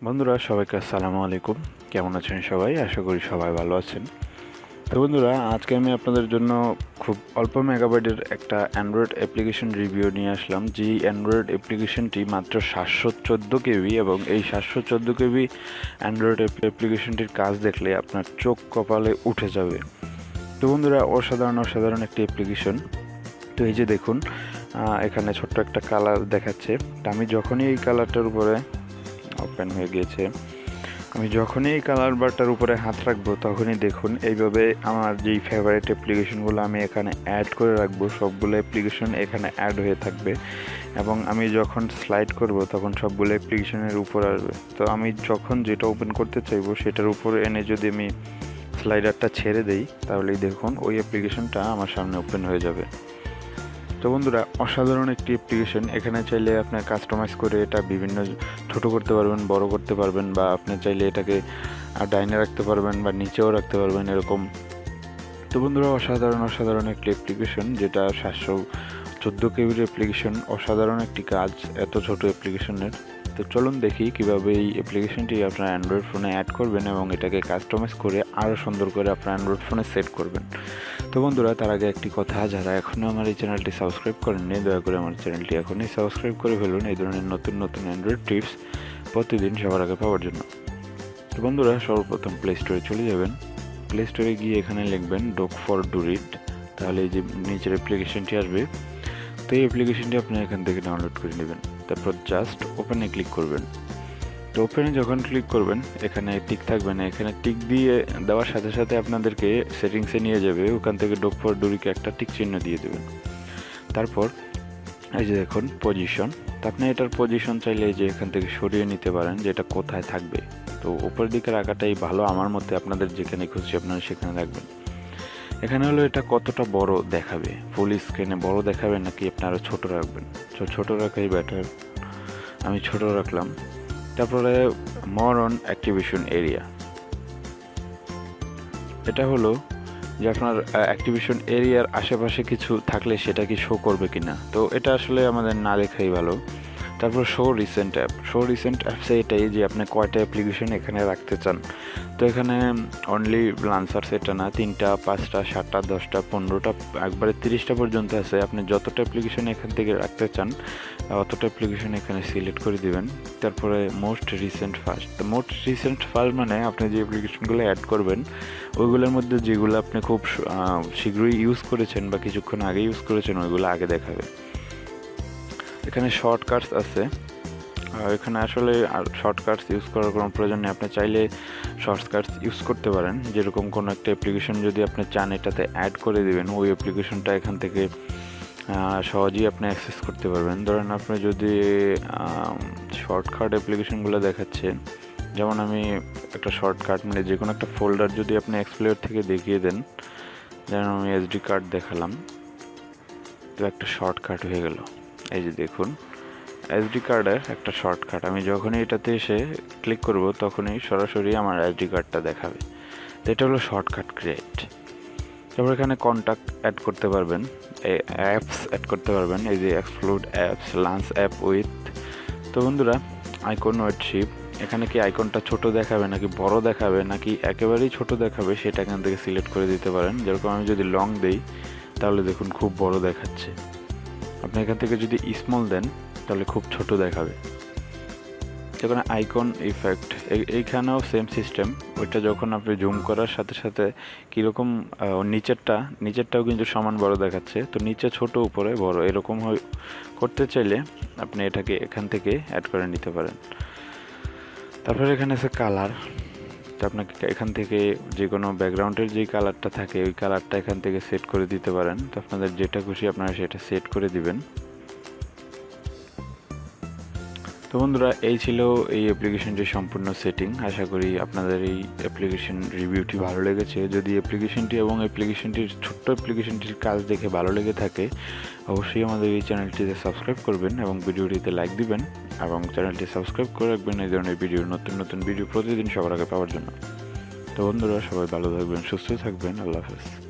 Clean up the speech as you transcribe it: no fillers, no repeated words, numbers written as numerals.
বন্ধুরা সবাইকে আসসালামু আলাইকুম। কেমন আছেন সবাই? আশা করি সবাই ভালো আছেন। তো বন্ধুরা, আজকে আমি আপনাদের জন্য খুব অল্প মেগাবাইটের একটা অ্যান্ড্রয়েড অ্যাপ্লিকেশন রিভিউ নিয়ে আসলাম। যে অ্যান্ড্রয়েড অ্যাপ্লিকেশনটি মাত্র 714 কেবি, এবং এই 714 কেবি অ্যান্ড্রয়েড অ্যাপ্লিকেশনটির কাজ দেখলে আপনার চোখ কপালে উঠে যাবে। তো বন্ধুরা, অসাধারণ একটি অ্যাপ্লিকেশন। তো এই যে দেখুন, এখানে ছোট্ট একটা কালার দেখাচ্ছে। তো আমি যখনই এই কালারটার উপরে ওপেন হয়ে গিয়েছে, আমি যখনই এই কালার বারটার উপরে হাত রাখবো তখনই দেখুন এইভাবে আমার যেই ফেভারিট অ্যাপ্লিকেশনগুলো আমি এখানে অ্যাড করে রাখবো সবগুলো অ্যাপ্লিকেশন এখানে অ্যাড হয়ে থাকবে, এবং আমি যখন স্লাইড করব তখন সবগুলো অ্যাপ্লিকেশনের উপর আসবে। তো আমি যখন যেটা ওপেন করতে চাইবো সেটার উপর এনে যদি আমি স্লাইডারটা ছেড়ে দেই তাহলেই দেখুন ওই অ্যাপ্লিকেশনটা আমার সামনে ওপেন হয়ে যাবে। তো বন্ধুরা, অসাধারণ একটি অ্যাপ্লিকেশন। এখানে চাইলে আপনি কাস্টমাইজ করে এটা বিভিন্ন ছোট করতে পারবেন, বড় করতে পারবেন, বা আপনি চাইলে এটাকে ডাইনে রাখতে পারবেন বা নিচেও রাখতে পারবেন এরকম। তো বন্ধুরা, অসাধারণ একটি অ্যাপ্লিকেশন, যেটা 714 কেবির অ্যাপ্লিকেশন। অসাধারণ একটি কাজ এত ছোট অ্যাপ্লিকেশনের। তো চলুন দেখি কিভাবে এই অ্যাপ্লিকেশনটি আপনার অ্যান্ড্রয়েড ফোনে অ্যাড করবেন এবং এটাকে কাস্টমাইজ করে আরও সুন্দর করে আপনার অ্যান্ড্রয়েড ফোনে সেট করবেন। তো বন্ধুরা, তার আগে একটি কথা, যারা এখনও আমার এই চ্যানেলটি সাবস্ক্রাইব করেননি দয়া করে আমার চ্যানেলটি এখনই সাবস্ক্রাইব করে ফেলুন এই ধরনের নতুন অ্যান্ড্রয়েড টিপস প্রতিদিন সবার আগে পাওয়ার জন্য। তো বন্ধুরা, সর্বপ্রথম প্লে স্টোরে চলে যাবেন। প্লে স্টোরে গিয়ে এখানে লিখবেন ডক ফর ডু ইট, তাহলে এই যে নিচের অ্যাপ্লিকেশনটি আসবে। তো এই অ্যাপ্লিকেশনটি আপনি এখান থেকে ডাউনলোড করে নেবেন, তারপর জাস্ট ওপেনে ক্লিক করবেন। তো ওপেনে যখন ক্লিক করবেন এখানে টিক থাকবে না, এখানে টিক দিয়ে দেওয়ার সাথে সাথে আপনাদেরকে সেটিংসে নিয়ে যাবে। ওখান থেকে ডক ফর ডুরিকে একটা টিক চিহ্ন দিয়ে দেবেন। তারপর এই যে দেখুন পজিশন, তো আপনি এটার পজিশন চাইলে এই যে এখান থেকে সরিয়ে নিতে পারেন যে এটা কোথায় থাকবে। তো উপরের দিকে রাখাটাই ভালো আমার মতে, আপনাদের যেখানে খুশি আপনারা সেখানে রাখবেন। এখানে হলো এটা কতটা বড় দেখাবে, ফুল স্ক্রিনে বড় দেখাবে নাকি আপনারা ছোট রাখবেন। তো ছোট রাখাই বেটার, আমি ছোট রাখলাম। তারপরে মোর অন অ্যাক্টিভেশন এরিয়া, এটা হলো যে আপনার অ্যাক্টিভেশন এরিয়ার আশেপাশে কিছু থাকলে সেটা কি শো করবে কিনা। তো এটা আসলে আমাদের না দেখাই ভালো। তারপর শো রিসেন্ট অ্যাপসে এটাই যে আপনি কয়টা অ্যাপ্লিকেশন এখানে রাখতে চান। তো এখানে অনলি লান্সার্স এটা না, 3টা 5টা 7টা 10টা 15টা একবারে 30টা পর্যন্ত আছে। আপনি যতটা অ্যাপ্লিকেশন এখান থেকে রাখতে চান অতটা অ্যাপ্লিকেশন এখানে সিলেক্ট করে দিবেন। তারপরে মোস্ট রিসেন্ট ফার্স্ট মানে আপনি যে অ্যাপ্লিকেশনগুলো অ্যাড করবেন ওইগুলোর মধ্যে যেগুলো আপনি খুব শীঘ্রই ইউজ করেছেন বা কিছুক্ষণ আগে ইউজ করেছেন ওইগুলো আগে দেখাবে। এখানে শর্টকাটস আছে, এখানে আসলে শর্টকাটস ইউজ করার কোনো প্রয়োজন নেই। আপনি চাইলে শর্টকাটস ইউজ করতে পারেন, যেরকম কোনো একটা অ্যাপ্লিকেশন যদি আপনি চান এটাতে অ্যাড করে দেবেন, ওই অ্যাপ্লিকেশনটা এখান থেকে সহজেই আপনি অ্যাক্সেস করতে পারবেন। ধরেন আপনি যদি শর্টকাট অ্যাপ্লিকেশনগুলো দেখাচ্ছে, যেমন আমি একটা শর্টকাট মানে যে কোনো একটা ফোল্ডার যদি আপনি এক্সপ্লোর থেকে দেখিয়ে দেন, যেমন আমি এসডি কার্ড দেখালাম, তো একটা শর্টকাট হয়ে গেল। এই যে দেখুন এসডি কার্ডের একটা শর্টকাট, আমি যখনই এটাতে এসে ক্লিক করব তখনই সরাসরি আমার এসডি কার্ডটা দেখাবে। তো এটা হলো শর্টকাট ক্রিয়েট। তারপর এখানে কন্ট্যাক্ট অ্যাড করতে পারবেন, অ্যাপস অ্যাড করতে পারবেন, এই যে exclude apps, lunch app with. তো বন্ধুরা, আইকন ওয়েটশিপ, এখানে কি আইকনটা ছোট দেখাবে নাকি বড় দেখাবে নাকি একেবারেই ছোট দেখাবে সেটা এখান থেকে সিলেক্ট করে দিতে পারেন। যেরকম আমি যদি লং দেই তাহলে দেখুন খুব বড় দেখাচ্ছে, আপনি এখান থেকে যদি স্মল দেন তাহলে খুব ছোট দেখাবে। যখন আইকন ইফেক্ট, এইখানেও সেম সিস্টেম, ওইটা যখন আপনি জুম করার সাথে সাথে কীরকম নিচেরটাও কিন্তু সমান বড় দেখাচ্ছে। তো নিচে ছোট উপরে বড় এরকম করতে চাইলে আপনি এটাকে এখান থেকে অ্যাড করে নিতে পারেন। তারপরে এখানে আছে কালার, তো আপনাকে এখান থেকে যে কোনো ব্যাকগ্রাউন্ডের যেই কালারটা থাকে ওই কালারটা এখান থেকে সেট করে দিতে পারেন। তো আপনাদের যেটা খুশি আপনারা সেটা সেট করে দিবেন। তো বন্ধুরা, এই ছিল এই অ্যাপ্লিকেশনটির সম্পূর্ণ সেটিং। আশা করি আপনাদের এই অ্যাপ্লিকেশন রিভিউটি ভালো লেগেছে। যদি অ্যাপ্লিকেশনটি এবং ছোট্ট অ্যাপ্লিকেশনটির কাজ দেখে ভালো লেগে থাকে অবশ্যই আমাদের এই চ্যানেলটিতে সাবস্ক্রাইব করবেন এবং ভিডিওটিতে লাইক দিবেন, এবং চ্যানেলটি সাবস্ক্রাইব করে রাখবেন এই ধরনের নতুন ভিডিও প্রতিদিন সবার আগে পাওয়ার জন্য। তো বন্ধুরা, সবাই ভালো থাকবেন, সুস্থ থাকবেন, আল্লাহ হাফেজ।